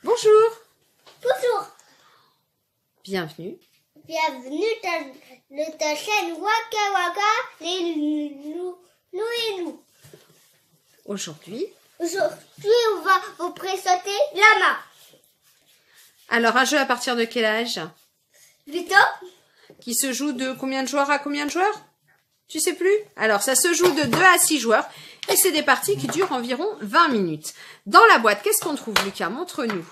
Bonjour. Bonjour. Bienvenue. Bienvenue dans ta chaîne Waka Waka, les nous et nous. Aujourd'hui, on va vous présenter Lama. Alors, un jeu à partir de quel âge? 8 ans. Qui se joue de combien de joueurs à combien de joueurs? Tu sais plus? Alors, ça se joue de 2 à 6 joueurs. Et c'est des parties qui durent environ 20 minutes. Dans la boîte, qu'est-ce qu'on trouve, Lucas? Montre-nous.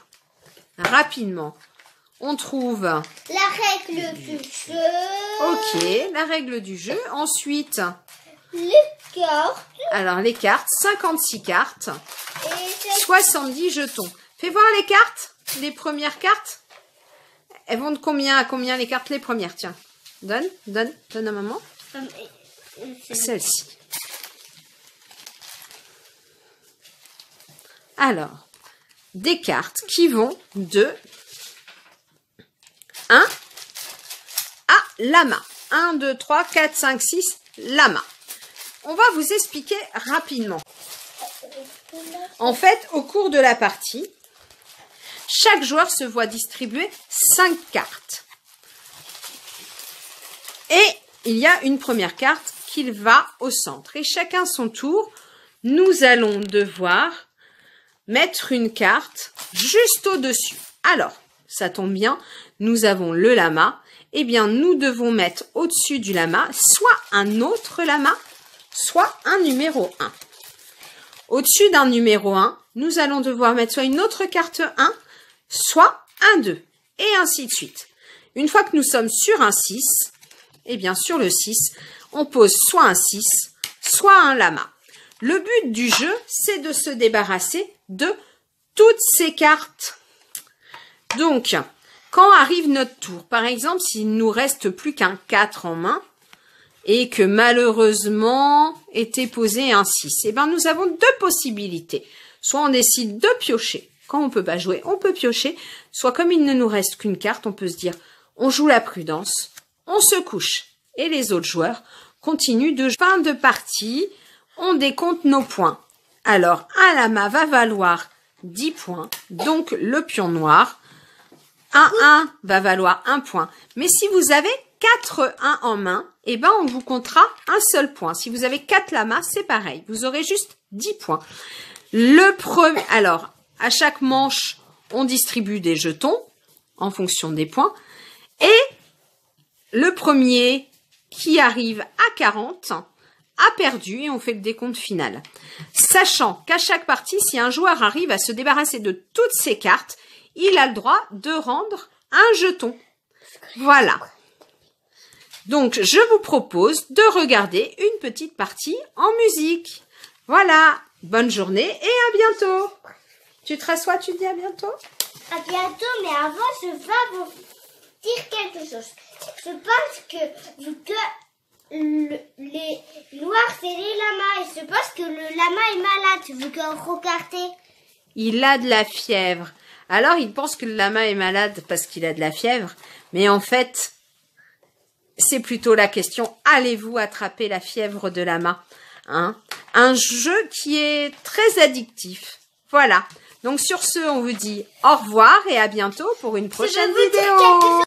Rapidement. On trouve... La règle du jeu. Ok, la règle du jeu. Ensuite... Les cartes. Alors, les cartes. 56 cartes. Et 70 jetons. Fais voir les cartes. Les premières cartes. Elles vont de combien à combien les cartes? Les premières, tiens. Donne à maman. Celle-ci. Alors, des cartes qui vont de 1 à lama. 1, 2, 3, 4, 5, 6, lama. On va vous expliquer rapidement. En fait, au cours de la partie, chaque joueur se voit distribuer 5 cartes. Et il y a une première carte qui va au centre. Et chacun son tour, nous allons devoir mettre une carte juste au-dessus. Alors, ça tombe bien, nous avons le lama. Eh bien, nous devons mettre au-dessus du lama soit un autre lama, soit un numéro 1. Au-dessus d'un numéro 1, nous allons devoir mettre soit une autre carte 1, soit un 2, et ainsi de suite. Une fois que nous sommes sur un 6, eh bien sur le 6, on pose soit un 6, soit un lama. Le but du jeu, c'est de se débarrasser de toutes ces cartes. Donc, quand arrive notre tour, par exemple, s'il ne nous reste plus qu'un 4 en main, et que malheureusement était posé un 6, eh bien nous avons 2 possibilités. Soit on décide de piocher. Quand on ne peut pas jouer, on peut piocher. Soit comme il ne nous reste qu'une carte, on peut se dire, on joue la prudence, on se couche. Et les autres joueurs continuent de jouer. Fin de partie, on décompte nos points. Alors, un lama va valoir 10 points, donc le pion noir. Un 1 va valoir 1 point. Mais si vous avez 4 1 en main, eh ben on vous comptera un seul point. Si vous avez 4 lamas, c'est pareil. Vous aurez juste 10 points. Le premier, alors, à chaque manche, on distribue des jetons en fonction des points. Et le premier qui arrive à 40 a perdu et on fait le décompte final. Sachant qu'à chaque partie, si un joueur arrive à se débarrasser de toutes ses cartes, il a le droit de rendre un jeton. Voilà. Donc, je vous propose de regarder une petite partie en musique. Voilà. Bonne journée et à bientôt. Tu te rassois, tu dis à bientôt? À bientôt, mais avant, je vais vous dire quelque chose. Je pense que les noirs, c'est les lamas. Et je pense que le lama est malade. Vous regardez. Il a de la fièvre. Alors, il pense que le lama est malade parce qu'il a de la fièvre. Mais en fait, c'est plutôt la question, allez-vous attraper la fièvre de lama, hein? Un jeu qui est très addictif. Voilà. Donc, sur ce, on vous dit au revoir et à bientôt pour une prochaine vidéo.